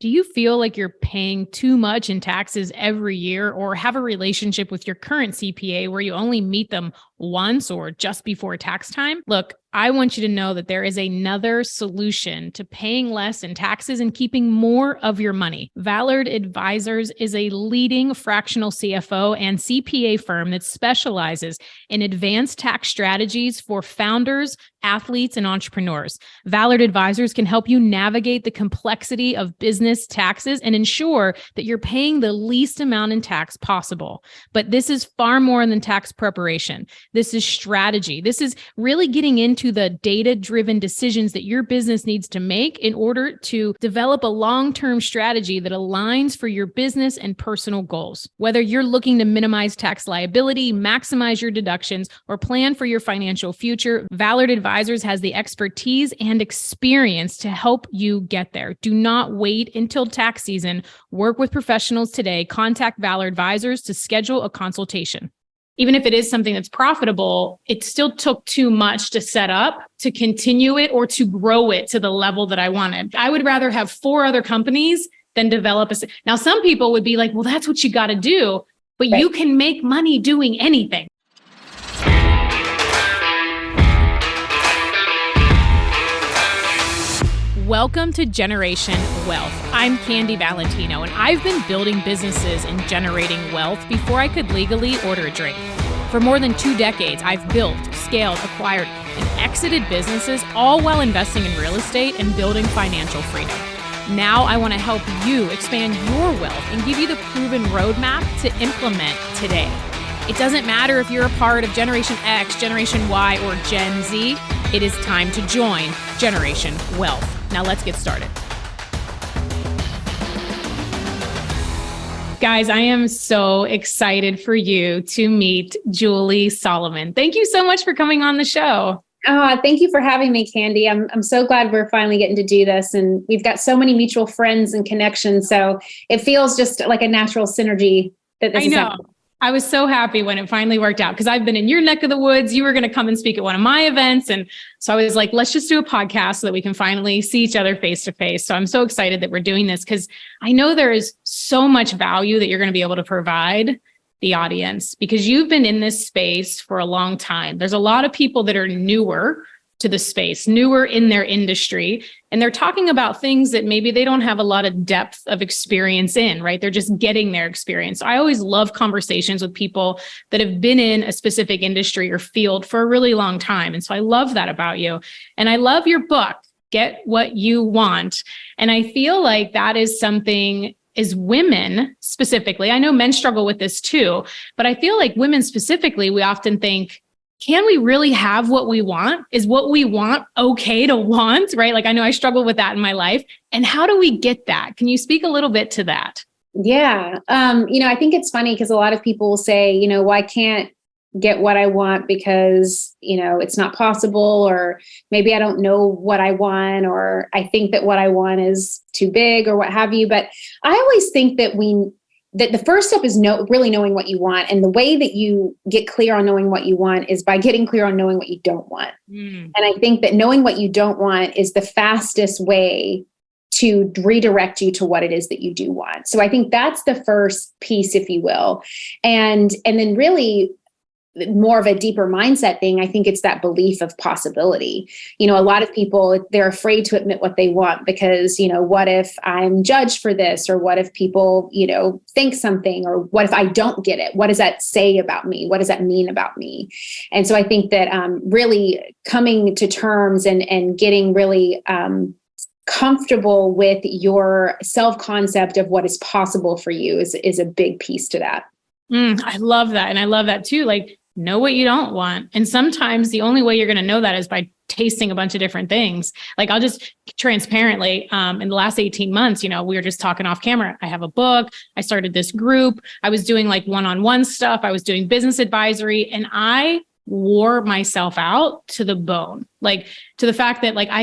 Do you feel like you're paying too much in taxes every year, or have a relationship with your current CPA where you only meet them once or just before tax time? Look, I want you to know that there is another solution to paying less in taxes and keeping more of your money. Valent Advisors is a leading fractional CFO and CPA firm that specializes in advanced tax strategies for founders, athletes, and entrepreneurs. Valent Advisors can help you navigate the complexity of business taxes and ensure that you're paying the least amount in tax possible. But this is far more than tax preparation. This is strategy. This is really getting into the data-driven decisions that your business needs to make in order to develop a long-term strategy that aligns for your business and personal goals. Whether you're looking to minimize tax liability, maximize your deductions, or plan for your financial future, Valent Advisors has the expertise and experience to help you get there. Do not wait until tax season. Work with professionals today. Contact Valent Advisors to schedule a consultation. Even if it is something that's profitable, it still took too much to set up, to continue it, or to grow it to the level that I wanted. I would rather have 4 other companies than develop a... Now, some people would be like, well, that's what you got to do, but right. You can make money doing anything. Welcome to Generation Wealth. I'm Candy Valentino, and I've been building businesses and generating wealth before I could legally order a drink. For more than 2 decades, I've built, scaled, acquired, and exited businesses, all while investing in real estate and building financial freedom. Now I want to help you expand your wealth and give you the proven roadmap to implement today. It doesn't matter if you're a part of Generation X, Generation Y, or Gen Z. It is time to join Generation Wealth. Now let's get started. Guys, I am so excited for you to meet Julie Solomon. Thank you so much for coming on the show. Thank you for having me, Candy. I'm so glad we're finally getting to do this. And we've got so many mutual friends and connections. So it feels just like a natural synergy that this is happening. I was so happy when it finally worked out because I've been in your neck of the woods. You were going to come and speak at one of my events. And so I was like, let's just do a podcast so that we can finally see each other face to face. So I'm so excited that we're doing this because I know there is so much value that you're going to be able to provide the audience because you've been in this space for a long time. There's a lot of people that are newer to the space, newer in their industry, and they're talking about things that maybe they don't have a lot of depth of experience in, right? They're just getting their experience. I always love conversations with people that have been in a specific industry or field for a really long time. And so I love that about you. And I love your book, Get What You Want. And I feel like that is something as women specifically, I know men struggle with this too, but I feel like women specifically, we often think, can we really have what we want? Is what we want okay to want, right? Like I know I struggle with that in my life. And how do we get that? Can you speak a little bit to that? Yeah. I think it's funny because a lot of people will say, well, I can't get what I want because, it's not possible, or maybe I don't know what I want, or I think that what I want is too big or what have you. But I always think that the first step is really knowing what you want. And the way that you get clear on knowing what you want is by getting clear on knowing what you don't want. And I think that knowing what you don't want is the fastest way to redirect you to what it is that you do want. So I think that's the first piece, if you will. And then really more of a deeper mindset thing, I think it's that belief of possibility. A lot of people, they're afraid to admit what they want because, what if I'm judged for this? Or what if people, think something? Or what if I don't get it? What does that say about me? What does that mean about me? And so I think that really coming to terms and getting really comfortable with your self-concept of what is possible for you is a big piece to that. I love that. And I love that too. Like, know what you don't want. And sometimes the only way you're going to know that is by tasting a bunch of different things. Like I'll just transparently, in the last 18 months, we were just talking off camera. I have a book. I started this group. I was doing like one-on-one stuff. I was doing business advisory, and I wore myself out to the bone, like to the fact that like I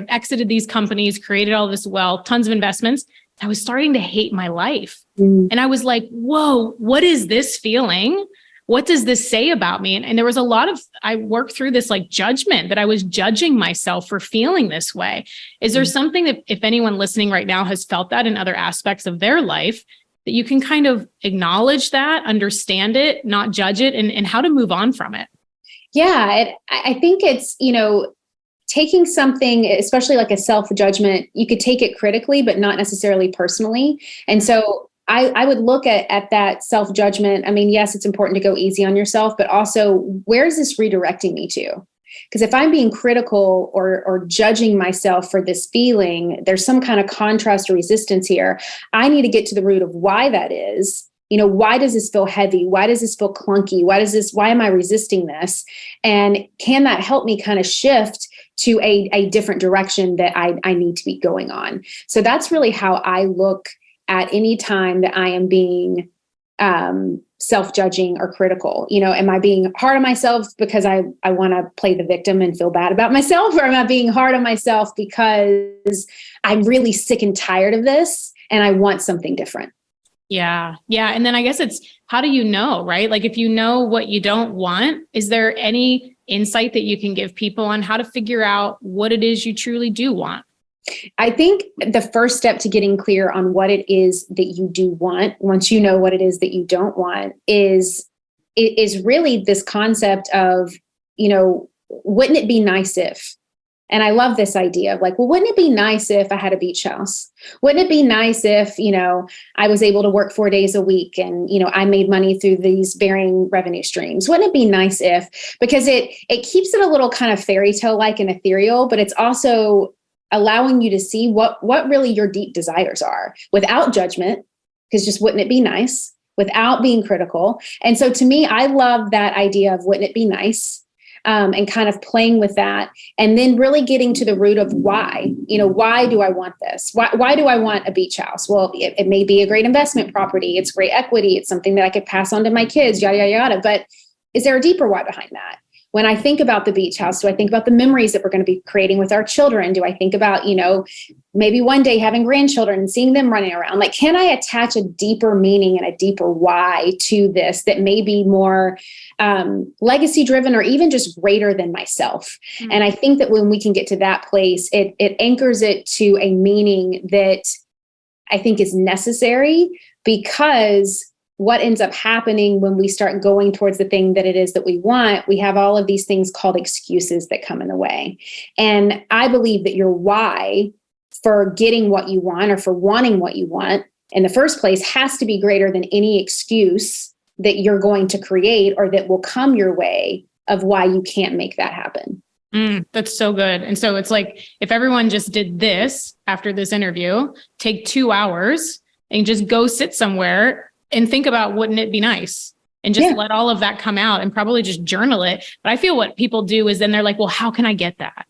exited these companies, created all this wealth, tons of investments. I was starting to hate my life. And I was like, whoa, what is this feeling? what does this say about me? And there was a lot of, I worked through this like judgment that I was judging myself for feeling this way. Is there something that if anyone listening right now has felt that in other aspects of their life, that you can kind of acknowledge that, understand it, not judge it, and how to move on from it? Yeah, I think it's, taking something, especially like a self-judgment, you could take it critically, but not necessarily personally. And so I would look at that self-judgment. I mean, yes, it's important to go easy on yourself, but also where is this redirecting me to? Because if I'm being critical or judging myself for this feeling, there's some kind of contrast or resistance here. I need to get to the root of why that is. Why does this feel heavy? Why does this feel clunky? Why am I resisting this? And can that help me kind of shift to a different direction that I need to be going on? So that's really how I look at any time that I am being self-judging or critical. Am I being hard on myself because I want to play the victim and feel bad about myself? Or am I being hard on myself because I'm really sick and tired of this and I want something different? Yeah. Yeah. And then I guess it's, how do you know, right? Like if you know what you don't want, is there any insight that you can give people on how to figure out what it is you truly do want? I think the first step to getting clear on what it is that you do want, once you know what it is that you don't want, is really this concept of, wouldn't it be nice if? And I love this idea of like, well, wouldn't it be nice if I had a beach house? Wouldn't it be nice if, I was able to work 4 days a week and, I made money through these varying revenue streams? Wouldn't it be nice if? Because it keeps it a little kind of fairy tale like and ethereal, but it's also allowing you to see what really your deep desires are without judgment, because just wouldn't it be nice, without being critical. And so to me, I love that idea of wouldn't it be nice? And kind of playing with that, and then really getting to the root of why. Why do I want this? Why do I want a beach house? Well, it may be a great investment property. It's great equity. It's something that I could pass on to my kids, yada, yada, yada. But is there a deeper why behind that? When I think about the beach house, do I think about the memories that we're going to be creating with our children? Do I think about, maybe one day having grandchildren and seeing them running around? Like, can I attach a deeper meaning and a deeper why to this that may be more legacy driven or even just greater than myself? Mm-hmm. And I think that when we can get to that place, it anchors it to a meaning that I think is necessary, because what ends up happening when we start going towards the thing that it is that we want, we have all of these things called excuses that come in the way. And I believe that your why for getting what you want or for wanting what you want in the first place has to be greater than any excuse that you're going to create or that will come your way of why you can't make that happen. That's so good. And so it's like, if everyone just did this after this interview, take 2 hours and just go sit somewhere and think about, wouldn't it be nice? And just let all of that come out and probably just journal it. But I feel what people do is then they're like, well, how can I get that?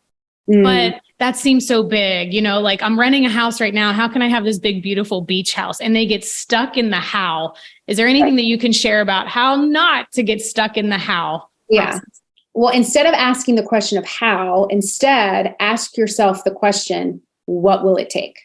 But that seems so big, like I'm renting a house right now. How can I have this big, beautiful beach house? And they get stuck in the how. Is there anything that you can share about how not to get stuck in the how? Yeah. Well, instead of asking the question of how, instead ask yourself the question, what will it take?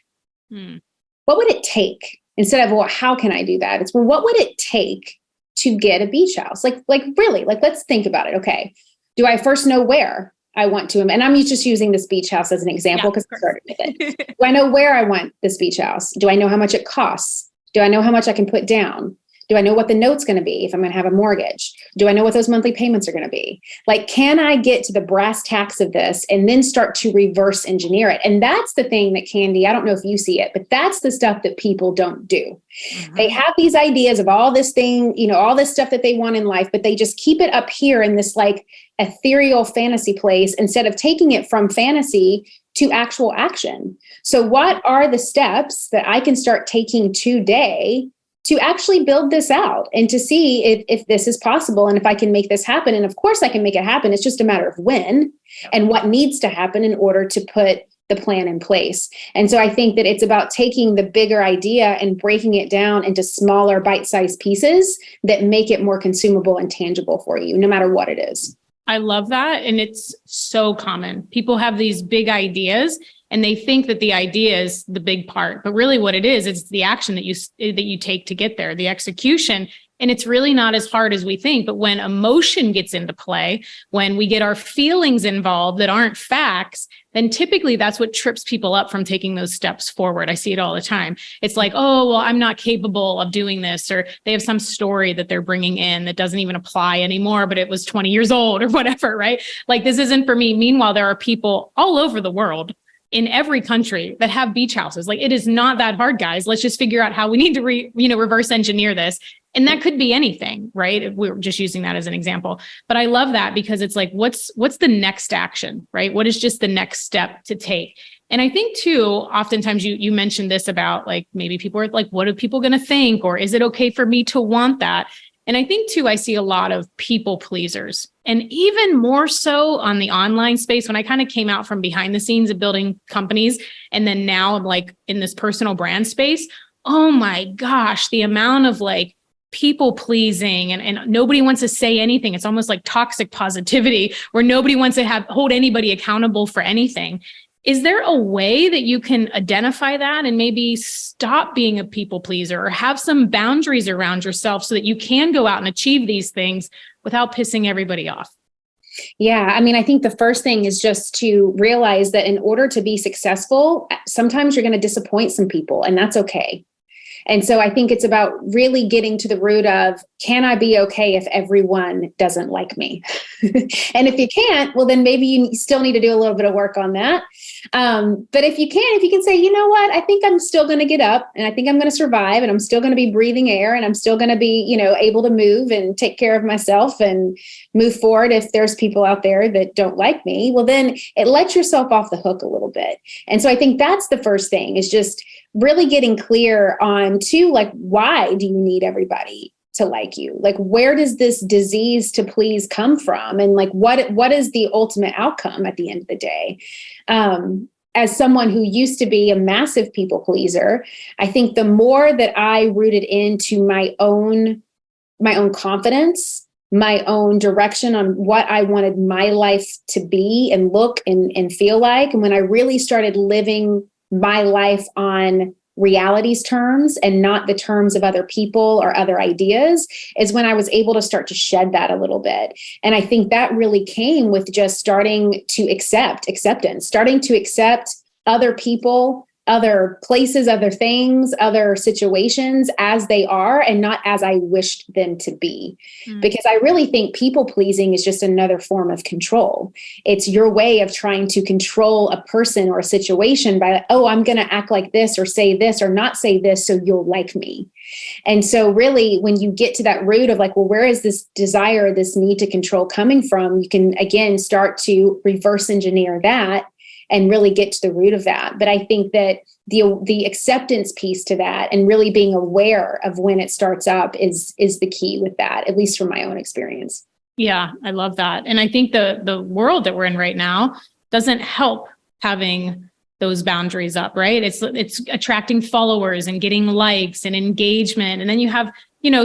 What would it take? Instead of, well, how can I do that? It's, well, what would it take to get a beach house? Like really, let's think about it. Okay. Do I first know where I want to? And I'm just using this beach house as an example because I started with it. Do I know where I want this beach house? Do I know how much it costs? Do I know how much I can put down? Do I know what the note's going to be if I'm going to have a mortgage? Do I know what those monthly payments are going to be? Like, can I get to the brass tacks of this and then start to reverse engineer it? And that's the thing that, Candy, I don't know if you see it, but that's the stuff that people don't do. Mm-hmm. They have these ideas of all this thing, all this stuff that they want in life, but they just keep it up here in this like ethereal fantasy place instead of taking it from fantasy to actual action. So what are the steps that I can start taking today to actually build this out and to see if this is possible and if I can make this happen? And of course I can make it happen. It's just a matter of when and what needs to happen in order to put the plan in place. And so I think that it's about taking the bigger idea and breaking it down into smaller bite-sized pieces that make it more consumable and tangible for you, no matter what it is. I love that. And it's so common. People have these big ideas and they think that the idea is the big part, but really what it is, it's the action that you take to get there. The execution And it's really not as hard as we think. But when emotion gets into play, when we get our feelings involved that aren't facts, then typically that's what trips people up from taking those steps forward. I see it all the time. It's like, oh, well, I'm not capable of doing this, or they have some story that they're bringing in that doesn't even apply anymore, but it was 20 years old or whatever, right? Like, this isn't for me. Meanwhile, there are people all over the world in every country that have beach houses. Like, it is not that hard, guys. Let's just figure out how we need to reverse engineer this. And that could be anything, right? We're just using that as an example. But I love that because it's like, what's the next action, right? What is just the next step to take? And I think too, oftentimes you mentioned this about like, maybe people are like, what are people going to think? Or is it okay for me to want that? And I think too, I see a lot of people pleasers, and even more so on the online space. When I kind of came out from behind the scenes of building companies, and then now I'm like in this personal brand space, oh my gosh, the amount of like people pleasing and nobody wants to say anything. It's almost like toxic positivity where nobody wants to hold anybody accountable for anything. Is there a way that you can identify that and maybe stop being a people pleaser, or have some boundaries around yourself so that you can go out and achieve these things without pissing everybody off? Yeah. I mean, I think the first thing is just to realize that in order to be successful, sometimes you're going to disappoint some people, and that's okay. And so I think it's about really getting to the root of, can I be okay if everyone doesn't like me? And if you can't, well, then maybe you still need to do a little bit of work on that. But if you can say, you know what, I think I'm still going to get up, and I think I'm going to survive, and I'm still going to be breathing air, and I'm still going to be, able to move and take care of myself and move forward. If there's people out there that don't like me, well, then it lets yourself off the hook a little bit. And so I think that's the first thing, is just really getting clear on too, like, why do you need everybody to like you? Like, where does this disease to please come from? And like, what is the ultimate outcome at the end of the day? As someone who used to be a massive people pleaser, I think the more that I rooted into my own confidence, my own direction on what I wanted my life to be and look and feel like, and when I really started living my life on reality's terms and not the terms of other people or other ideas, is when I was able to start to shed that a little bit. And I think that really came with just starting to acceptance, starting to accept other people, other places, other things, other situations as they are, and not as I wished them to be. Because I really think people pleasing is just another form of control. It's your way of trying to control a person or a situation by, oh, I'm going to act like this or say this or not say this so you'll like me. And so really, when you get to that root of like, well, where is this desire, this need to control coming from? You can, again, start to reverse engineer that and really get to the root of that. But I think that the acceptance piece to that, and really being aware of when it starts up, is the key with that, at least from my own experience. Yeah, I love that. And I think the world that we're in right now doesn't help having those boundaries up, right? It's attracting followers and getting likes and engagement. And then you have,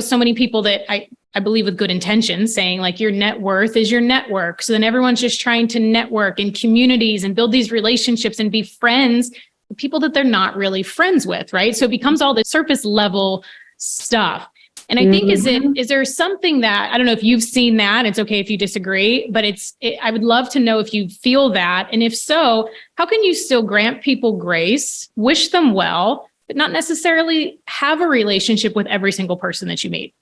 so many people that I believe with good intentions saying like, your net worth is your network. So then everyone's just trying to network in communities and build these relationships and be friends with people that they're not really friends with, right? So it becomes all this surface level stuff. And I think, is there something that, I don't know if you've seen that, it's okay if you disagree, but I would love to know if you feel that. And if so, how can you still grant people grace, wish them well, but not necessarily have a relationship with every single person that you meet?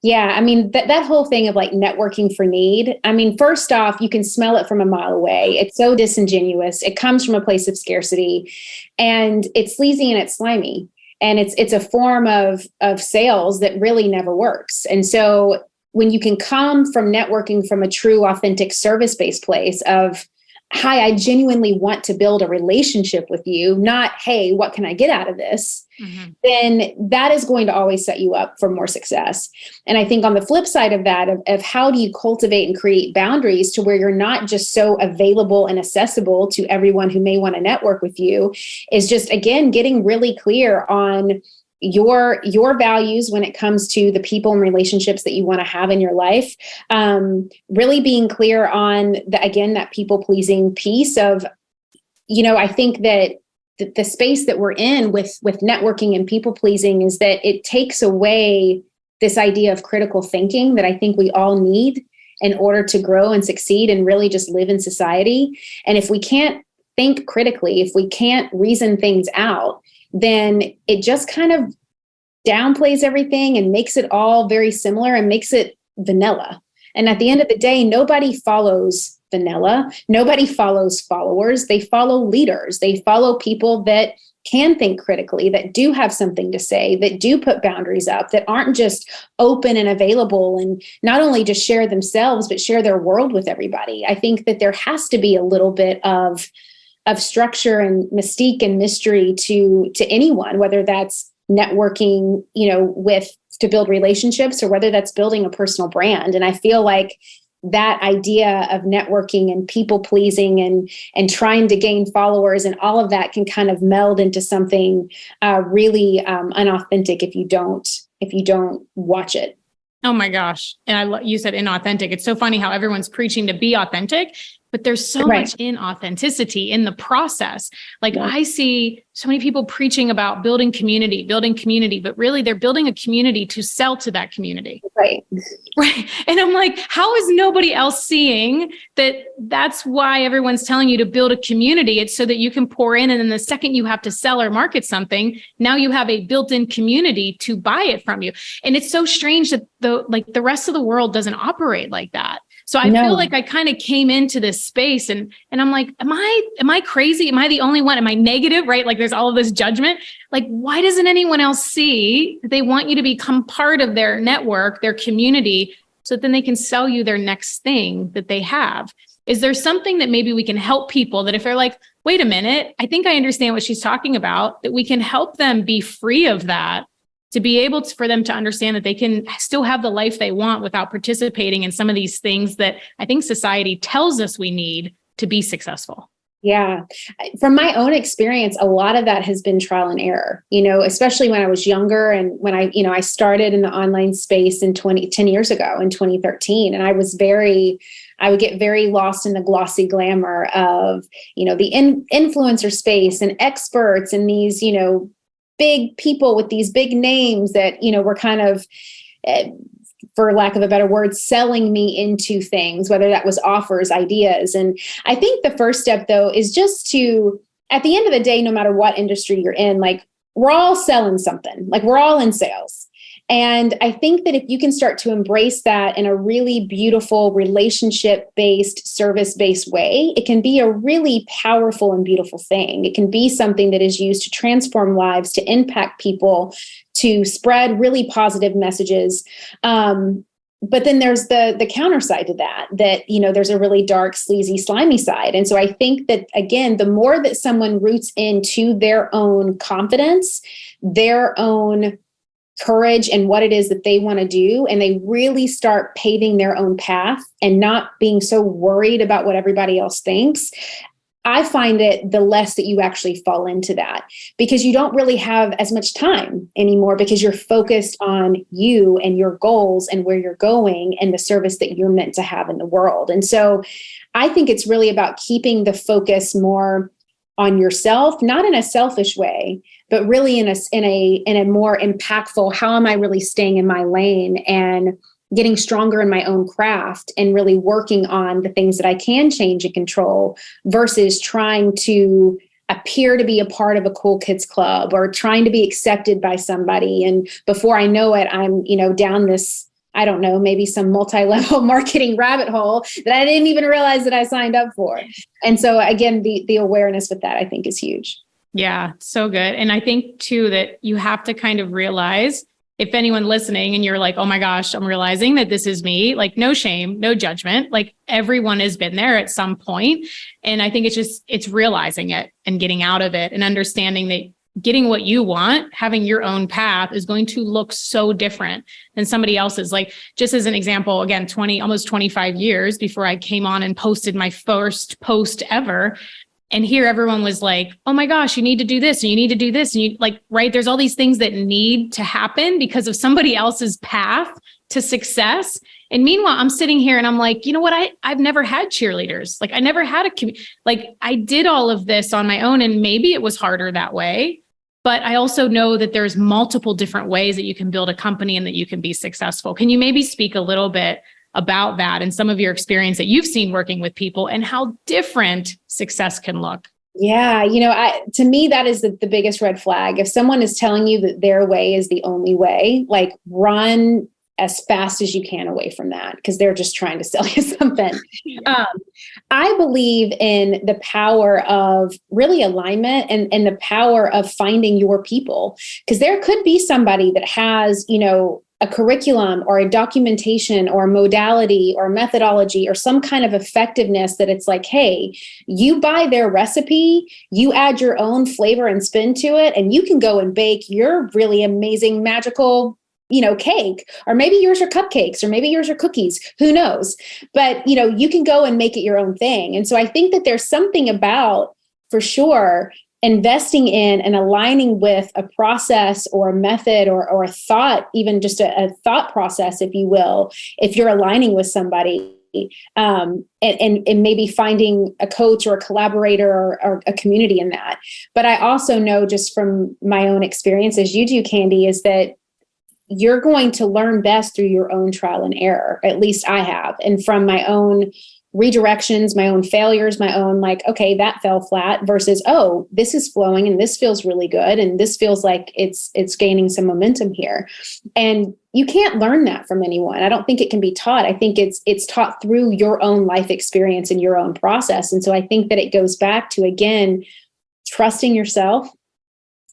Yeah. I mean, that whole thing of like networking for need. I mean, first off, you can smell it from a mile away. It's so disingenuous. It comes from a place of scarcity, and it's sleazy and it's slimy. And it's a form of sales that really never works. And so when you can come from networking from a true, authentic service-based place of, hi, I genuinely want to build a relationship with you, not, hey, what can I get out of this? Then that is going to always set you up for more success. And I think on the flip side of that, of how do you cultivate and create boundaries to where you're not just so available and accessible to everyone who may want to network with you, is just, again, getting really clear on your values when it comes to the people and relationships that you want to have in your life. Really being clear on that people pleasing piece of, I think that the space that we're in with networking and people pleasing is that it takes away this idea of critical thinking that I think we all need in order to grow and succeed and really just live in society. And if we can't think critically, if we can't reason things out, then it just kind of downplays everything and makes it all very similar and makes it vanilla. And at the end of the day, nobody follows vanilla. Nobody follows followers. They follow leaders. They follow people that can think critically, that do have something to say, that do put boundaries up, that aren't just open and available and not only just share themselves, but share their world with everybody. I think that there has to be a little bit of structure and mystique and mystery to anyone, whether that's networking, with to build relationships or whether that's building a personal brand. And I feel like that idea of networking and people pleasing and trying to gain followers and all of that can kind of meld into something really unauthentic if you don't watch it. Oh my gosh. And you said inauthentic. It's so funny how everyone's preaching to be authentic, but there's so much inauthenticity in the process. Like I see so many people preaching about building community, but really they're building a community to sell to that community. Right. And I'm like, how is nobody else seeing that? That's why everyone's telling you to build a community. It's so that you can pour in. And then the second you have to sell or market something, now you have a built-in community to buy it from you. And it's so strange that the rest of the world doesn't operate like that. So I feel like I kind of came into this space and I'm like, am I crazy? Am I the only one? Am I negative? Right? Like there's all of this judgment. Like, why doesn't anyone else see that they want you to become part of their network, their community, so that then they can sell you their next thing that they have? Is there something that maybe we can help people that if they're like, wait a minute, I think I understand what she's talking about, that we can help them be free of that, to be able to, for them to understand that they can still have the life they want without participating in some of these things that I think society tells us we need to be successful? Yeah. From my own experience, a lot of that has been trial and error, especially when I was younger and when I started in the online space 10 years ago in 2013. And I would get very lost in the glossy glamour of, the influencer space and experts and these, big people with these big names that, were kind of, for lack of a better word, selling me into things, whether that was offers, ideas. And I think the first step, though, is just to, at the end of the day, no matter what industry you're in, like we're all selling something, like we're all in sales. And I think that if you can start to embrace that in a really beautiful relationship-based, service-based way, it can be a really powerful and beautiful thing. It can be something that is used to transform lives, to impact people, to spread really positive messages. But then there's the counter side to that, there's a really dark, sleazy, slimy side. And so I think that, again, the more that someone roots into their own confidence, their own courage and what it is that they want to do, and they really start paving their own path and not being so worried about what everybody else thinks, I find that the less that you actually fall into that, because you don't really have as much time anymore because you're focused on you and your goals and where you're going and the service that you're meant to have in the world. And so I think it's really about keeping the focus more on yourself, not in a selfish way, but really in a more impactful, how am I really staying in my lane and getting stronger in my own craft and really working on the things that I can change and control versus trying to appear to be a part of a cool kids club or trying to be accepted by somebody. And before I know it, I'm, down this, I don't know, maybe some multi-level marketing rabbit hole that I didn't even realize that I signed up for. And so again, the awareness with that, I think, is huge. Yeah, so good. And I think too, that you have to kind of realize, if anyone listening and you're like, oh my gosh, I'm realizing that this is me, like no shame, no judgment, like everyone has been there at some point. And I think it's realizing it and getting out of it and understanding that getting what you want, having your own path is going to look so different than somebody else's. Like, just as an example, again, almost 25 years before I came on and posted my first post ever. And here everyone was like, oh my gosh, you need to do this and you need to do this. And you like, right, there's all these things that need to happen because of somebody else's path to success. And meanwhile, I'm sitting here and I'm like, you know what? I've never had cheerleaders. Like I never had like I did all of this on my own, and maybe it was harder that way. But I also know that there's multiple different ways that you can build a company and that you can be successful. Can you maybe speak a little bit about that and some of your experience that you've seen working with people and how different success can look? Yeah. To me, that is the biggest red flag. If someone is telling you that their way is the only way, like run as fast as you can away from that, because they're just trying to sell you something. I believe in the power of really alignment and the power of finding your people, because there could be somebody that has, a curriculum or a documentation or a modality or methodology or some kind of effectiveness that it's like, hey, you buy their recipe, you add your own flavor and spin to it, and you can go and bake your really amazing, magical cake, or maybe yours are cupcakes, or maybe yours are cookies, who knows? But, you can go and make it your own thing. And so I think that there's something about, for sure, investing in and aligning with a process or a method or a thought, even just a thought process, if you will, if you're aligning with somebody. And maybe finding a coach or a collaborator or a community in that. But I also know just from my own experience, as you do, Candy, is that you're going to learn best through your own trial and error. At least I have. And from my own redirections, my own failures, my own okay, that fell flat versus, oh, this is flowing and this feels really good. And this feels like it's gaining some momentum here. And you can't learn that from anyone. I don't think it can be taught. I think it's taught through your own life experience and your own process. And so I think that it goes back to, again, trusting yourself,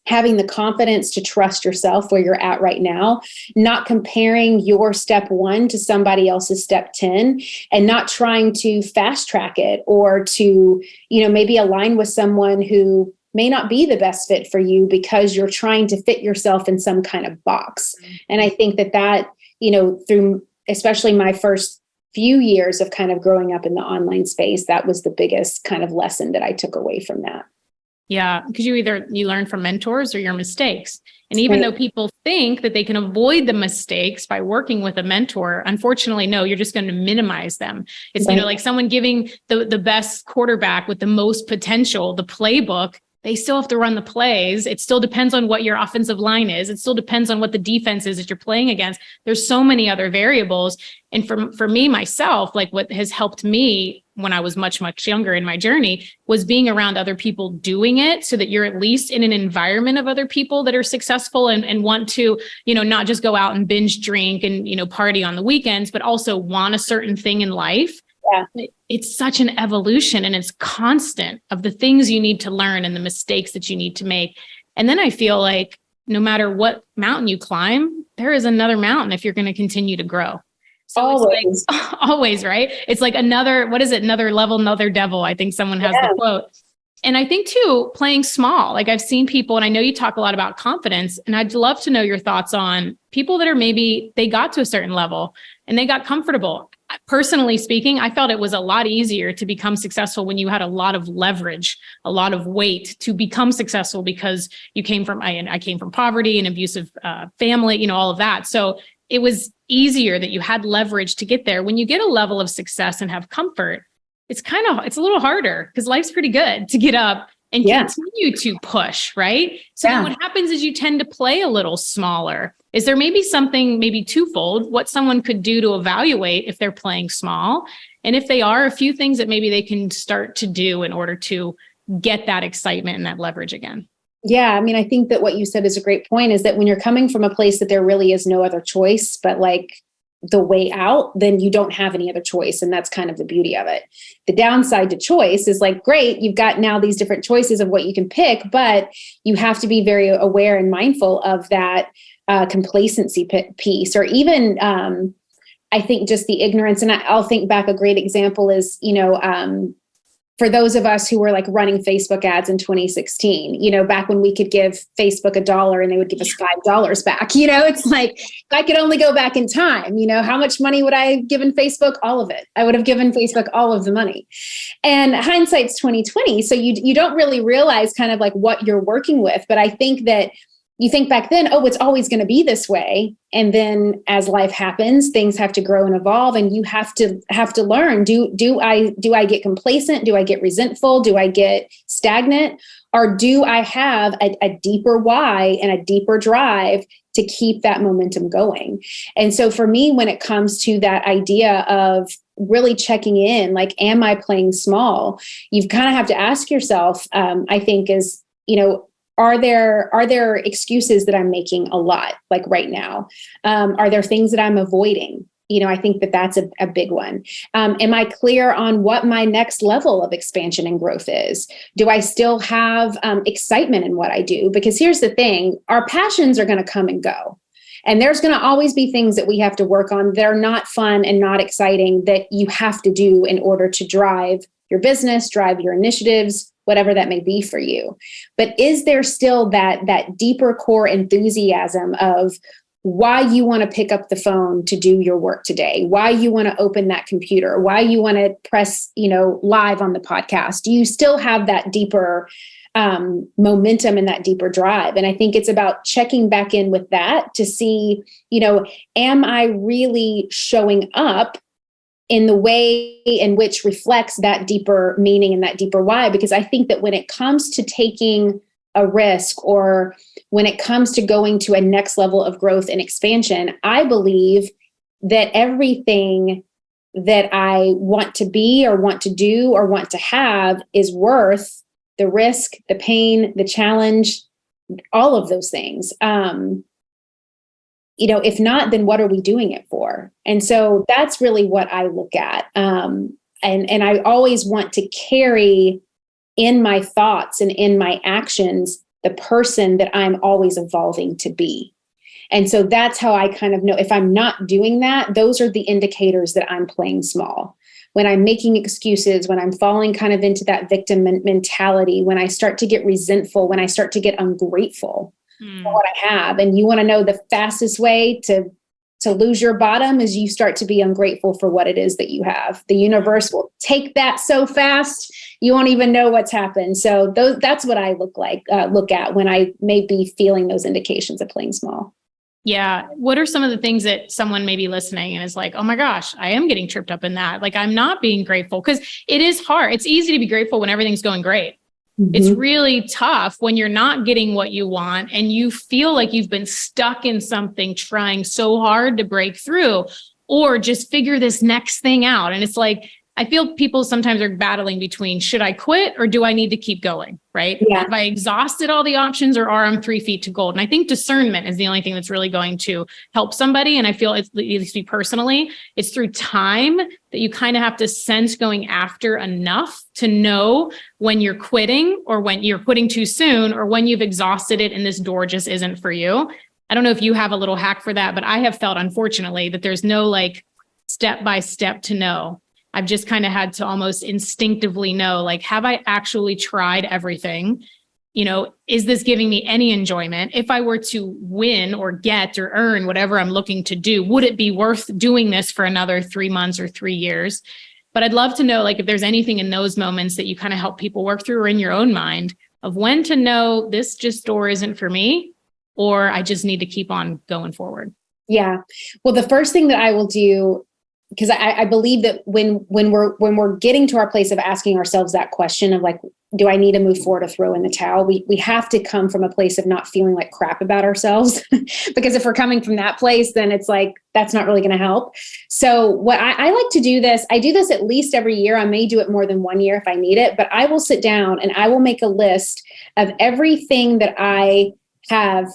having the confidence to trust yourself where you're at right now, not comparing your step 1 to somebody else's step 10, and not trying to fast track it or to, maybe align with someone who may not be the best fit for you because you're trying to fit yourself in some kind of box. And I think that, through especially my first few years of kind of growing up in the online space, that was the biggest kind of lesson that I took away from that. Yeah, because you learn from mentors or your mistakes. And even though people think that they can avoid the mistakes by working with a mentor, unfortunately, no, you're just going to minimize them. It's, like someone giving the best quarterback with the most potential, the playbook, they still have to run the plays. It still depends on what your offensive line is. It still depends on what the defense is that you're playing against. There's so many other variables. And for me, myself, what has helped me when I was much, much younger in my journey was being around other people doing it, so that you're at least in an environment of other people that are successful and want to, not just go out and binge drink and, party on the weekends, but also want a certain thing in life. Yeah. It's such an evolution, and it's constant of the things you need to learn and the mistakes that you need to make. And then I feel like no matter what mountain you climb, there is another mountain if you're going to continue to grow. So always. It's always, right? It's like another level, another devil. I think someone has the quote. And I think too, playing small, I've seen people, and I know you talk a lot about confidence, and I'd love to know your thoughts on people that are maybe they got to a certain level and they got comfortable. Personally speaking, I felt it was a lot easier to become successful when you had a lot of leverage, a lot of weight to become successful, because you came from, I came from poverty and abusive family, all of that. So it was easier that you had leverage to get there. When you get a level of success and have comfort, it's a little harder, because life's pretty good to get up and continue to push, right? So then what happens is you tend to play a little smaller. Is there maybe something, maybe twofold, what someone could do to evaluate if they're playing small? And if they are, a few things that maybe they can start to do in order to get that excitement and that leverage again? Yeah. I mean, I think that what you said is a great point, is that when you're coming from a place that there really is no other choice, but the way out, then you don't have any other choice. And that's kind of the beauty of it. The downside to choice is great, you've got now these different choices of what you can pick, but you have to be very aware and mindful of that complacency piece, or even I think just the ignorance. And I'll think back, a great example is, for those of us who were running Facebook ads in 2016, back when we could give Facebook $1 and they would give us $5 back, it's if I could only go back in time, how much money would I have given Facebook? All of it. I would have given Facebook all of the money. And hindsight's 2020. So you don't really realize kind of what you're working with. But I think that you think back then, oh, it's always going to be this way. And then as life happens, things have to grow and evolve, and you have to learn. Do I get complacent? Do I get resentful? Do I get stagnant? Or do I have a deeper why and a deeper drive to keep that momentum going? And so for me, when it comes to that idea of really checking in, like, am I playing small? You kind of have to ask yourself, I think, are there excuses that I'm making a lot, like right now? Are there things that I'm avoiding? I think that's a big one. Am I clear on what my next level of expansion and growth is? Do I still have excitement in what I do? Because here's the thing, our passions are going to come and go. And there's going to always be things that we have to work on that are not fun and not exciting that you have to do in order to drive your business, drive your initiatives, whatever that may be for you. But is there still that deeper core enthusiasm of why you want to pick up the phone to do your work today, why you want to open that computer, why you want to press, live on the podcast? Do you still have that deeper momentum and that deeper drive? And I think it's about checking back in with that to see, am I really showing up in the way in which reflects that deeper meaning and that deeper why? Because I think that when it comes to taking a risk, or when it comes to going to a next level of growth and expansion, I believe that everything that I want to be or want to do or want to have is worth the risk, the pain, the challenge, all of those things. If not, then what are we doing it for? And so that's really what I look at. And I always want to carry in my thoughts and in my actions the person that I'm always evolving to be. And so that's how I kind of know if I'm not doing that, those are the indicators that I'm playing small. When I'm making excuses, when I'm falling kind of into that victim mentality, when I start to get resentful, when I start to get ungrateful for what I have. And you want to know the fastest way to lose your bottom is you start to be ungrateful for what it is that you have. The universe will take that so fast, you won't even know what's happened. So that's what I look at when I may be feeling those indications of playing small. Yeah. What are some of the things that someone may be listening and is like, oh my gosh, I am getting tripped up in that. Like, I'm not being grateful, because it is hard. It's easy to be grateful when everything's going great. Mm-hmm. It's really tough when you're not getting what you want and you feel like you've been stuck in something, trying so hard to break through or just figure this next thing out. And it's like, I feel people sometimes are battling between, should I quit or do I need to keep going? Right? Yeah. Have I exhausted all the options, or are I 3 feet to gold? And I think discernment is the only thing that's really going to help somebody. And I feel, at least me personally, it's through time that you kind of have to sense going after enough to know when you're quitting, or when you're quitting too soon, or when you've exhausted it and this door just isn't for you. I don't know if you have a little hack for that, but I have felt, unfortunately, that there's no like step by step to know. I've just kind of had to almost instinctively know, like, have I actually tried everything? Is this giving me any enjoyment? If I were to win or get or earn whatever I'm looking to do, would it be worth doing this for another 3 months or 3 years? But I'd love to know, like, if there's anything in those moments that you kind of help people work through, or in your own mind, of when to know this door isn't for me, or I just need to keep on going forward. Yeah. Well, the first thing that I will do, because I believe that when we're getting to our place of asking ourselves that question of like, do I need to move forward or throw in the towel? We have to come from a place of not feeling like crap about ourselves. Because if we're coming from that place, then it's like, that's not really going to help. So what I like to do this, I do this at least every year. I may do it more than 1 year if I need it, but I will sit down and I will make a list of everything that I have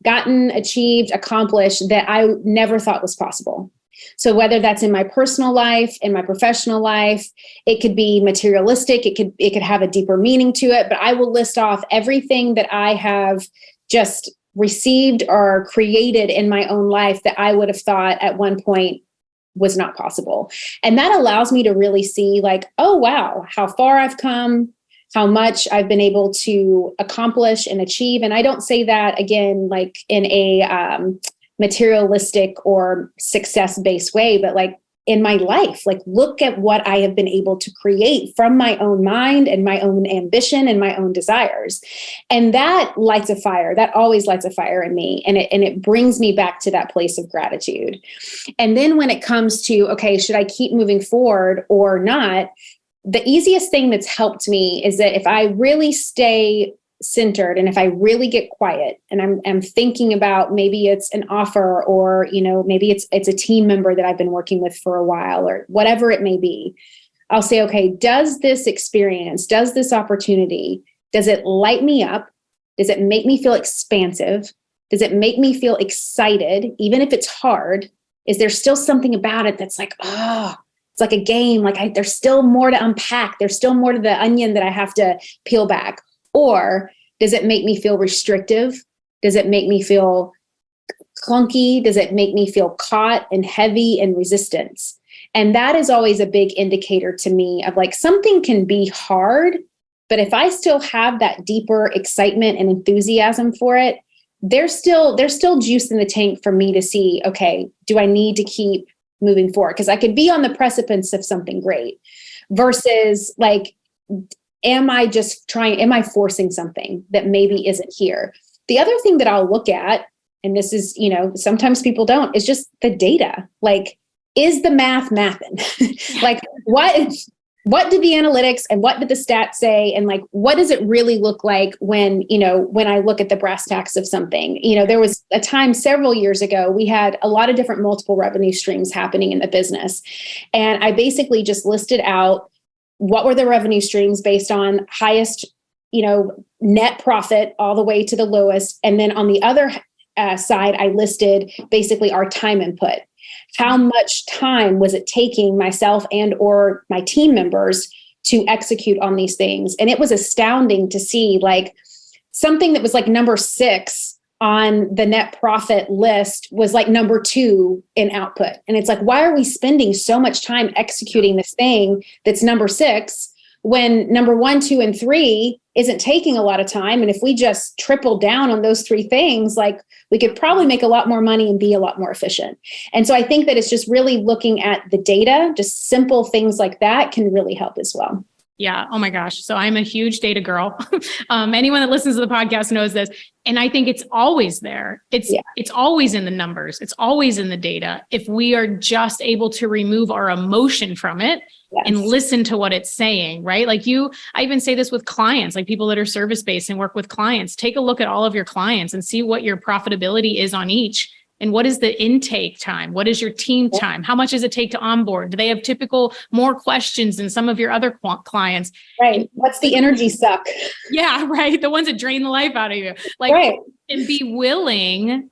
gotten, achieved, accomplished that I never thought was possible. So whether that's in my personal life, in my professional life, it could be materialistic, it could have a deeper meaning to it, but I will list off everything that I have just received or created in my own life that I would have thought at one point was not possible. And that allows me to really see like, oh, wow, how far I've come, how much I've been able to accomplish and achieve. And I don't say that again, like in a materialistic or success-based way, but like in my life, like look at what I have been able to create from my own mind and my own ambition and my own desires. And that lights a fire. That always lights a fire in me. And it brings me back to that place of gratitude. And then when it comes to, okay, should I keep moving forward or not? the easiest thing that's helped me is that if I really stay centered and if I really get quiet and I'm thinking about, maybe it's an offer, or, maybe it's a team member that I've been working with for a while, or whatever it may be, I'll say, okay, does this experience, does this opportunity, does it light me up? Does it make me feel expansive? Does it make me feel excited? Even if it's hard, is there still something about it that's like, it's like a game. Like there's still more to unpack. There's still more to the onion that I have to peel back. Or does it make me feel restrictive? Does it make me feel clunky? Does it make me feel caught and heavy and resistance? And that is always a big indicator to me of like, something can be hard, but if I still have that deeper excitement and enthusiasm for it, there's still juice in the tank for me to see, okay, do I need to keep moving forward? Because I could be on the precipice of something great versus like, am I forcing something that maybe isn't here? The other thing that I'll look at, and this is, sometimes people don't, is just the data. Like, is the mathing? Like, what did the analytics and what did the stats say? And like, what does it really look like when I look at the brass tacks of something? There was a time several years ago, we had a lot of different multiple revenue streams happening in the business. And I basically just listed out what were the revenue streams based on highest, net profit all the way to the lowest. And then on the other side, I listed basically our time input. How much time was it taking myself and or my team members to execute on these things? And it was astounding to see like something that was like number 6 on the net profit list was like number 2 in output. And it's like, why are we spending so much time executing this thing that's number 6 when number 1, 2, and 3 isn't taking a lot of time? And if we just triple down on those 3 things, like we could probably make a lot more money and be a lot more efficient. And so I think that it's just really looking at the data, just simple things like that can really help as well. Yeah. Oh my gosh. So I'm a huge data girl. Anyone that listens to the podcast knows this. And I think it's always there. It's always in the numbers. It's always in the data. If we are just able to remove our emotion from it, yes, and listen to what it's saying, right? Like I even say this with clients, like people that are service-based and work with clients. Take a look at all of your clients and see what your profitability is on each. And what is the intake time? What is your team time? How much does it take to onboard? Do they have typical more questions than some of your other clients? Right. What's the energy suck? Yeah, right. The ones that drain the life out of you. Like, right. And be willing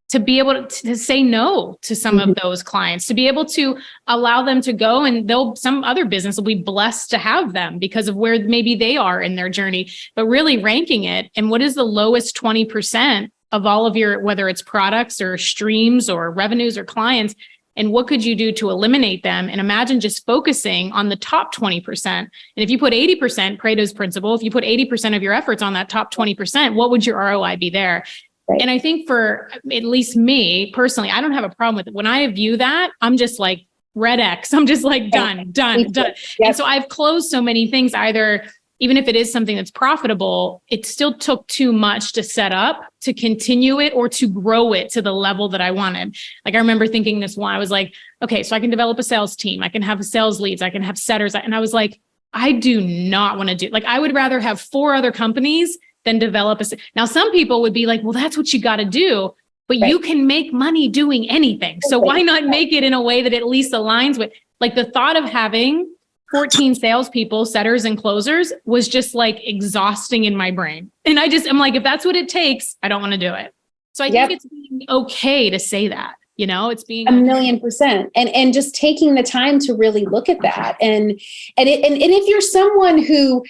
to be able to say no to some of those clients, to be able to allow them to go, and some other business will be blessed to have them because of where maybe they are in their journey, but really ranking it. And what is the lowest 20% of all of your, whether it's products or streams or revenues or clients, and what could you do to eliminate them? And imagine just focusing on the top 20%. And if you put 80%, Pareto's principle, if you put 80% of your efforts on that top 20%, what would your ROI be there? Right. And I think for at least me personally, I don't have a problem with it. When I view that, I'm just like red X. I'm just like done. Yep. And so I've closed so many things, either even if it is something that's profitable, it still took too much to set up, to continue it, or to grow it to the level that I wanted. Like I remember thinking this one, I was like, okay, so I can develop a sales team. I can have sales leads. I can have setters. And I was like, I do not want to do, like, I would rather have 4 other companies than develop now, some people would be like, well, that's what you got to do, but right, you can make money doing anything. So why not make it in a way that at least aligns with, like, the thought of having 14 salespeople, setters and closers was just like exhausting in my brain. And I'm like, if that's what it takes, I don't want to do it. So I think it's being okay to say that, it's being 1,000,000%. And just taking the time to really look at that. And if you're someone who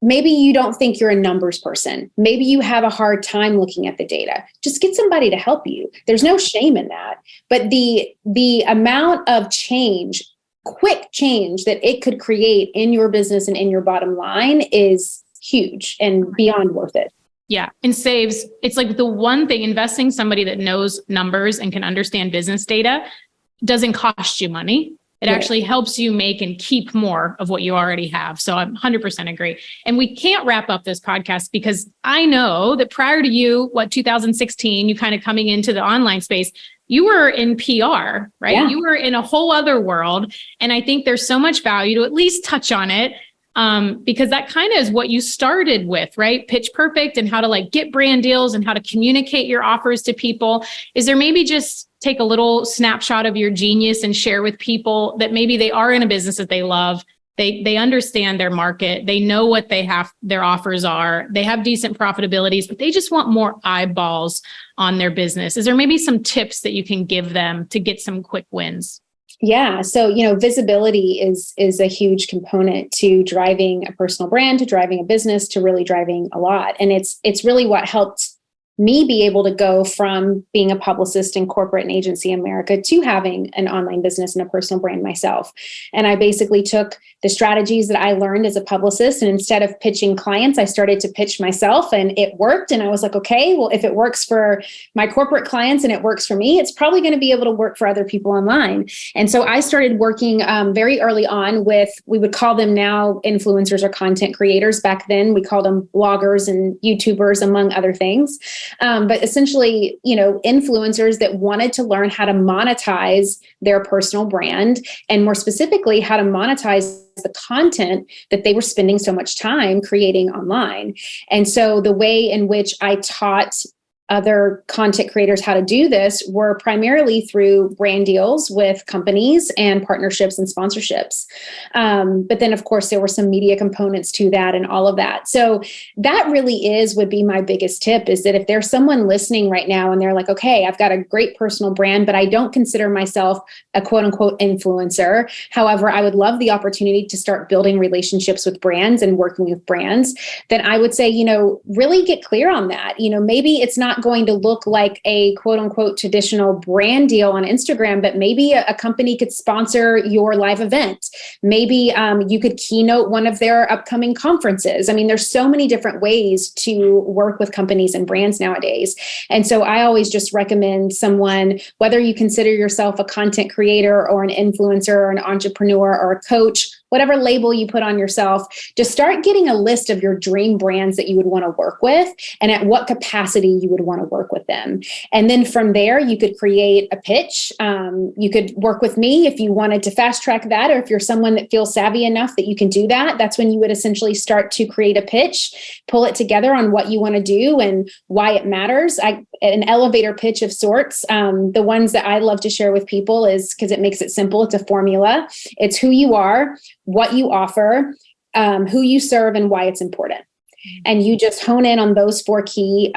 maybe you don't think you're a numbers person, maybe you have a hard time looking at the data, just get somebody to help you. There's no shame in that. But the amount of change, quick change that it could create in your business and in your bottom line is huge and beyond worth it. Yeah. And it's like the one thing, investing somebody that knows numbers and can understand business data doesn't cost you money. It actually helps you make and keep more of what you already have. So I'm 100% agree. And we can't wrap up this podcast because I know that prior to you, 2016, you kind of coming into the online space, you were in PR, right? Yeah. You were in a whole other world. And I think there's so much value to at least touch on it. Because that kind of is what you started with, right? Pitch Perfect and how to like get brand deals and how to communicate your offers to people. Is there maybe just take a little snapshot of your genius and share with people that maybe they are in a business that they love. They understand their market. They know what they have, their offers are. They have decent profitabilities, but they just want more eyeballs on their business. Is there maybe some tips that you can give them to get some quick wins? Yeah. So, visibility is a huge component to driving a personal brand, to driving a business, to really driving a lot. And it's really what helped me be able to go from being a publicist in corporate and agency America to having an online business and a personal brand myself. And I basically took the strategies that I learned as a publicist, and instead of pitching clients, I started to pitch myself, and it worked. And I was like, okay, well, if it works for my corporate clients and it works for me, it's probably going to be able to work for other people online. And so I started working very early on with, we would call them now influencers or content creators. Back then, we called them bloggers and YouTubers, among other things. But essentially, influencers that wanted to learn how to monetize their personal brand, and more specifically, how to monetize the content that they were spending so much time creating online. And so the way in which I taught other content creators how to do this were primarily through brand deals with companies and partnerships and sponsorships. But then, of course, there were some media components to that and all of that. So that really would be my biggest tip, is that if there's someone listening right now and they're like, okay, I've got a great personal brand, but I don't consider myself a quote unquote influencer. However, I would love the opportunity to start building relationships with brands and working with brands. Then I would say, really get clear on that. Maybe it's not going to look like a quote unquote traditional brand deal on Instagram, but maybe a company could sponsor your live event. Maybe you could keynote one of their upcoming conferences. I mean, there's so many different ways to work with companies and brands nowadays. And so I always just recommend someone, whether you consider yourself a content creator or an influencer or an entrepreneur or a coach, whatever label you put on yourself, just start getting a list of your dream brands that you would want to work with and at what capacity you would want to work with them. And then from there, you could create a pitch. You could work with me if you wanted to fast track that, or if you're someone that feels savvy enough that you can do that. That's when you would essentially start to create a pitch, pull it together on what you want to do and why it matters. An elevator pitch of sorts. The ones that I love to share with people is because it makes it simple. It's a formula. It's who you are, what you offer, who you serve, and why it's important. And you just hone in on those 4 key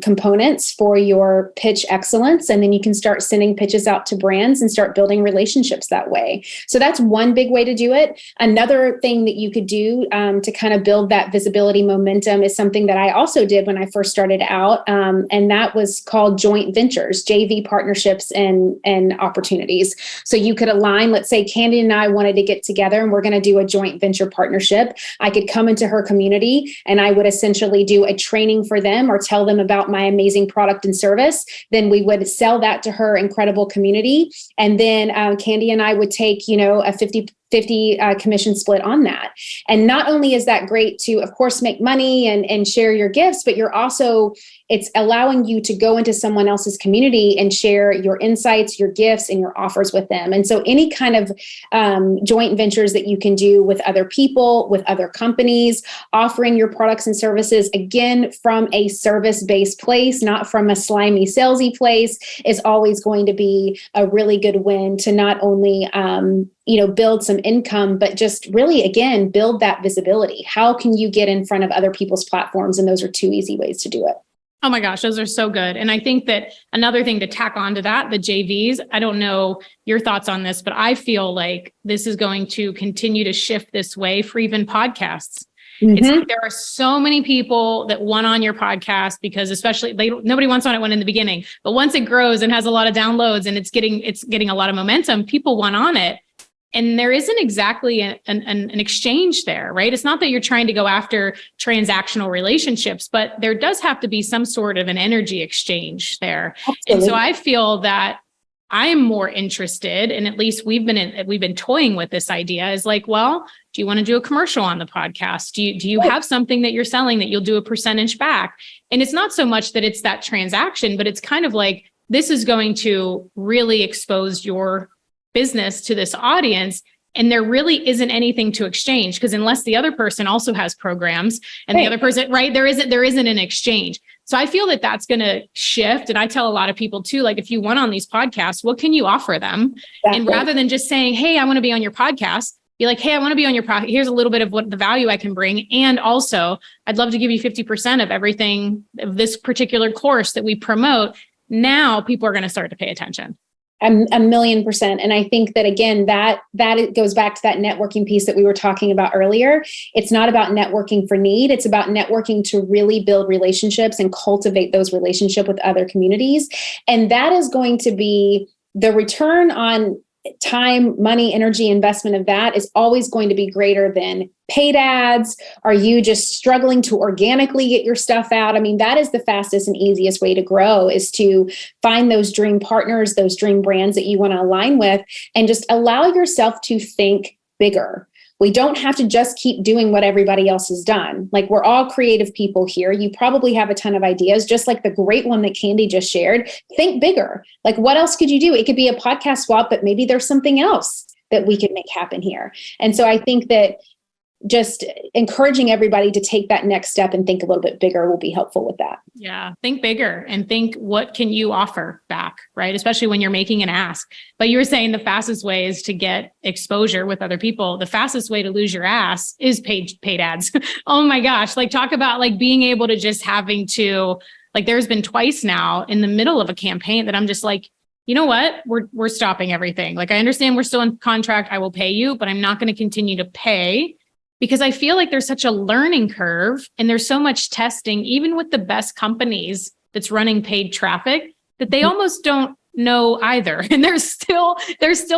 components for your pitch excellence. And then you can start sending pitches out to brands and start building relationships that way. So that's one big way to do it. Another thing that you could do to kind of build that visibility momentum is something that I also did when I first started out. And that was called joint ventures, JV partnerships and opportunities. So you could align, let's say Candy and I wanted to get together and we're going to do a joint venture partnership. I could come into her community and I would essentially do a training for them or tell them about my amazing product and service. Then we would sell that to her incredible community. And then Candy and I would take, a 50-50 commission split on that. And not only is that great to, of course, make money and share your gifts, but it's allowing you to go into someone else's community and share your insights, your gifts, and your offers with them. And so any kind of joint ventures that you can do with other people, with other companies, offering your products and services, again, from a service-based place, not from a slimy, salesy place, is always going to be a really good win to not only build some income, but just really, again, build that visibility. How can you get in front of other people's platforms? And those are 2 easy ways to do it. Oh my gosh, those are so good. And I think that another thing to tack on to that, the JVs, I don't know your thoughts on this, but I feel like this is going to continue to shift this way for even podcasts. Mm-hmm. It's like there are so many people that want on your podcast because especially nobody wants on it when in the beginning, but once it grows and has a lot of downloads and it's getting a lot of momentum, people want on it. And there isn't exactly an exchange there, right? It's not that you're trying to go after transactional relationships, but there does have to be some sort of an energy exchange there. Absolutely. And so I feel that I'm more interested, and at least we've been toying with this idea, is like, well, do you want to do a commercial on the podcast? Do you have something that you're selling that you'll do a percentage back? And it's not so much that it's that transaction, but it's kind of like, this is going to really expose your business to this audience. And there really isn't anything to exchange, because unless the other person also has programs and the other person, right, there isn't an exchange. So I feel that that's going to shift. And I tell a lot of people too, like, if you went on these podcasts, what can you offer them? Exactly. And rather than just saying, hey, I want to be on your podcast, be like, hey, I want to be on your podcast. Here's a little bit of what the value I can bring. And also, I'd love to give you 50% of everything of this particular course that we promote. Now people are going to start to pay attention. 1,000,000%. And I think that, again, that it goes back to that networking piece that we were talking about earlier. It's not about networking for need. It's about networking to really build relationships and cultivate those relationships with other communities. And that is going to be the return on time, money, energy, investment of that is always going to be greater than paid ads. Are you just struggling to organically get your stuff out? I mean, that is the fastest and easiest way to grow, is to find those dream partners, those dream brands that you want to align with, and just allow yourself to think bigger. We don't have to just keep doing what everybody else has done. Like, we're all creative people here. You probably have a ton of ideas, just like the great one that Candy just shared. Think bigger. Like, what else could you do? It could be a podcast swap, but maybe there's something else that we could make happen here. And so I think that just encouraging everybody to take that next step and think a little bit bigger will be helpful with that. Yeah. Think bigger and think, what can you offer back, right? Especially when you're making an ask. But you were saying the fastest way is to get exposure with other people. The fastest way to lose your ass is paid ads. Oh my gosh. Like, talk about like being able to just having to, like, there's been twice now in the middle of a campaign that I'm just like, you know what? We're stopping everything. Like, I understand we're still in contract. I will pay you, but I'm not going to continue to pay, because I feel like there's such a learning curve and there's so much testing, even with the best companies that's running paid traffic, that they almost don't know either. And there's still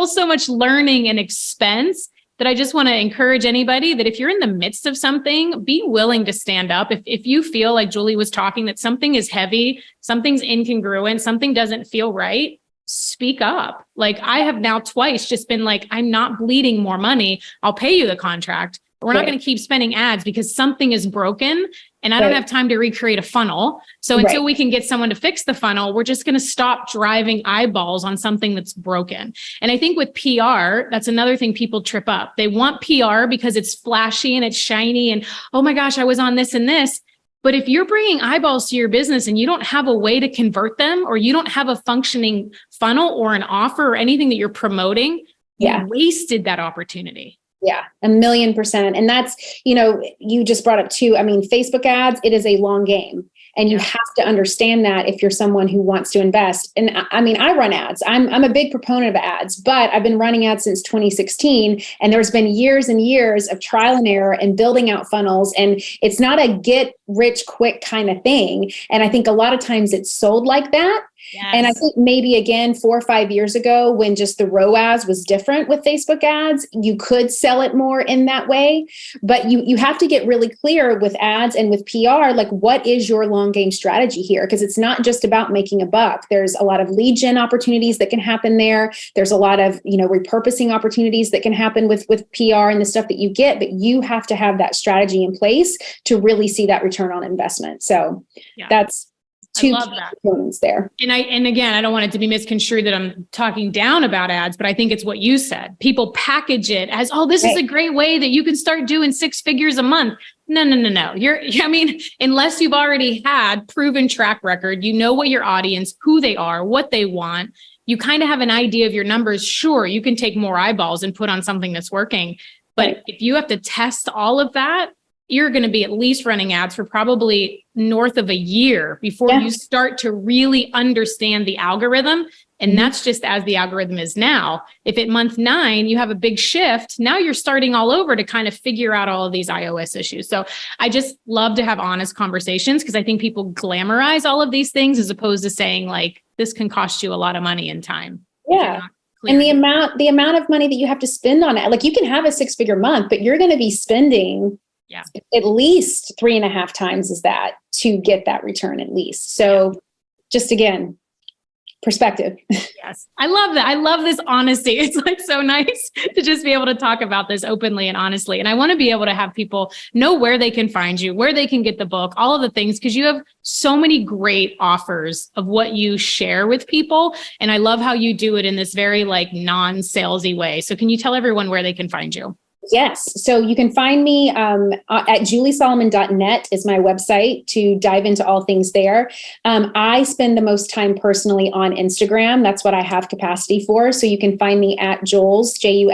so much learning and expense that I just want to encourage anybody that if you're in the midst of something, be willing to stand up. If you feel like Julie was talking, that something is heavy, something's incongruent, something doesn't feel right, speak up. Like, I have now twice just been like, I'm not bleeding more money. I'll pay you the contract. We're not going to keep spending ads because something is broken and I don't have time to recreate a funnel. So until we can get someone to fix the funnel, we're just going to stop driving eyeballs on something that's broken. And I think with PR, that's another thing people trip up. They want PR because it's flashy and it's shiny and, oh my gosh, I was on this and this. But if you're bringing eyeballs to your business and you don't have a way to convert them, or you don't have a functioning funnel or an offer or anything that you're promoting, you wasted that opportunity. Yeah, 1,000,000%. And that's, you just brought up too, I mean, Facebook ads, it is a long game. And you have to understand that if you're someone who wants to invest. And I mean, I run ads. I'm a big proponent of ads, but I've been running ads since 2016. And there's been years and years of trial and error and building out funnels. And it's not a get rich quick kind of thing. And I think a lot of times it's sold like that. Yes. And I think maybe again, 4 or 5 years ago, when just the ROAS was different with Facebook ads, you could sell it more in that way. But you have to get really clear with ads and with PR, like, what is your long game strategy here? Because it's not just about making a buck. There's a lot of lead gen opportunities that can happen there. There's a lot of, repurposing opportunities that can happen with PR and the stuff that you get, but you have to have that strategy in place to really see that return on investment. So that's two components there. And again, I don't want it to be misconstrued that I'm talking down about ads, but I think it's what you said. People package it as, oh, this is a great way that you can start doing 6 figures a month. No. Unless you've already had proven track record, you know what your audience, who they are, what they want, you kind of have an idea of your numbers. Sure, you can take more eyeballs and put on something that's working. But if you have to test all of that, you're going to be at least running ads for probably north of a year before you start to really understand the algorithm. And that's just as the algorithm is now. If at month 9, you have a big shift, now you're starting all over to kind of figure out all of these iOS issues. So I just love to have honest conversations, because I think people glamorize all of these things as opposed to saying, like, this can cost you a lot of money and time. Yeah. And the amount of money that you have to spend on it, like, you can have a 6-figure month, but you're going to be spending at least 3.5 times as that to get that return at least. So just again, perspective. Yes. I love that. I love this honesty. It's like so nice to just be able to talk about this openly and honestly. And I want to be able to have people know where they can find you, where they can get the book, all of the things, because you have so many great offers of what you share with people. And I love how you do it in this very like non-salesy way. So can you tell everyone where they can find you? Yes. So you can find me at juliesolomon.net is my website to dive into all things there. I spend the most time personally on Instagram. That's what I have capacity for. So you can find me at Jules, Juls,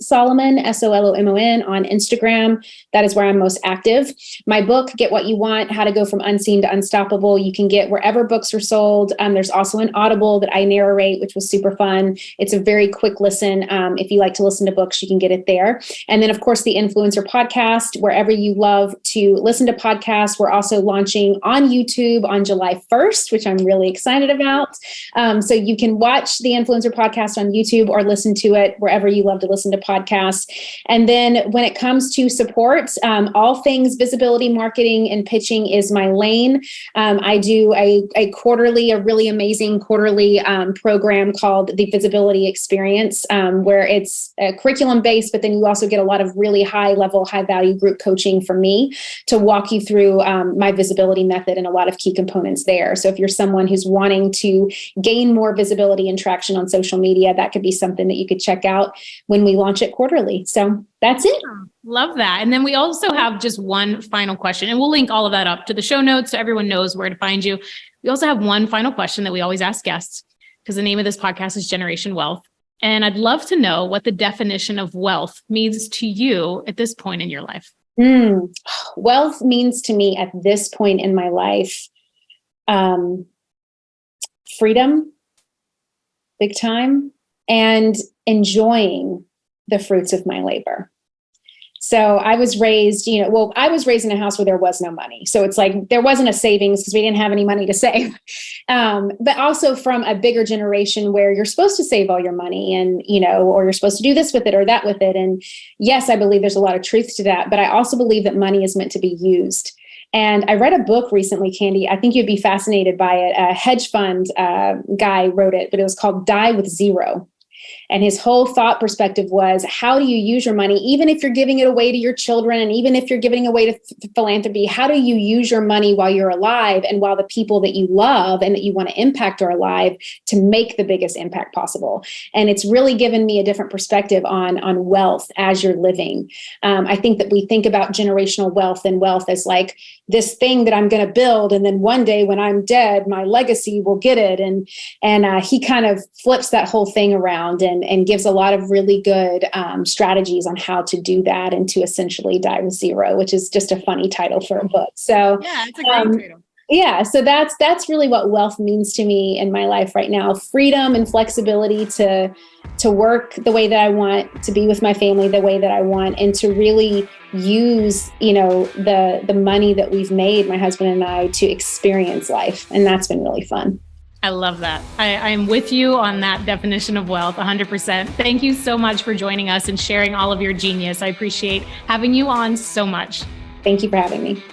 Solomon, Solomon on Instagram. That is where I'm most active. My book, Get What You Want, How to Go From Unseen to Unstoppable, you can get wherever books are sold. There's also an Audible that I narrate, which was super fun. It's a very quick listen. If you like to listen to books, you can get it there. And then, of course, the Influencer Podcast, wherever you love to listen to podcasts. We're also launching on YouTube on July 1st, which I'm really excited about. So you can watch the Influencer Podcast on YouTube or listen to it wherever you love to listen to podcasts. And then when it comes to support, all things visibility, marketing, and pitching is my lane. I do a really amazing quarterly program called the Visibility Experience, where it's curriculum-based, but then you also get a lot of really high-level, high-value group coaching from me to walk you through my visibility method and a lot of key components there. So if you're someone who's wanting to gain more visibility and traction on social media, that could be something that you could check out when we launch it quarterly. So that's it. Love that. And then we also have just one final question, and we'll link all of that up to the show notes so everyone knows where to find you. We also have one final question that we always ask guests, because the name of this podcast is Generation Wealth. And I'd love to know what the definition of wealth means to you at this point in your life. Wealth means to me at this point in my life, freedom, big time, and enjoying the fruits of my labor. So I was raised, I was raised in a house where there was no money. So it's like, there wasn't a savings because we didn't have any money to save. But also from a bigger generation where you're supposed to save all your money and, or you're supposed to do this with it or that with it. And yes, I believe there's a lot of truth to that, but I also believe that money is meant to be used. And I read a book recently, Candy. I think you'd be fascinated by it. A hedge fund guy wrote it, but it was called Die with Zero. And his whole thought perspective was, how do you use your money? Even if you're giving it away to your children, and even if you're giving away to philanthropy, how do you use your money while you're alive and while the people that you love and that you want to impact are alive to make the biggest impact possible? And it's really given me a different perspective on wealth as you're living. I think that we think about generational wealth and wealth as like this thing that I'm going to build. And then one day when I'm dead, my legacy will get it. And he kind of flips that whole thing around and gives a lot of really good strategies on how to do that and to essentially die with zero, which is just a funny title for a book. So yeah, it's a great title. Yeah, so that's really what wealth means to me in my life right now. Freedom and flexibility to work the way that I want, to be with my family the way that I want, and to really use, the money that we've made, my husband and I, to experience life. And that's been really fun. I love that. I am with you on that definition of wealth, 100%. Thank you so much for joining us and sharing all of your genius. I appreciate having you on so much. Thank you for having me.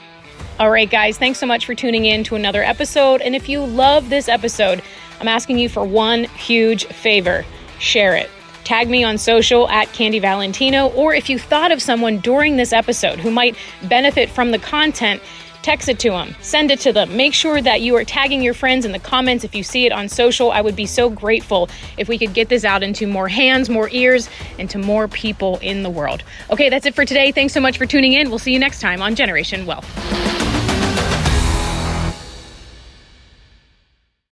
All right, guys, thanks so much for tuning in to another episode. And if you love this episode, I'm asking you for one huge favor. Share it. Tag me on social at Candy Valentino, or if you thought of someone during this episode who might benefit from the content, text it to them, send it to them. Make sure that you are tagging your friends in the comments if you see it on social. I would be so grateful if we could get this out into more hands, more ears, and to more people in the world. Okay, that's it for today. Thanks so much for tuning in. We'll see you next time on Generation Wealth.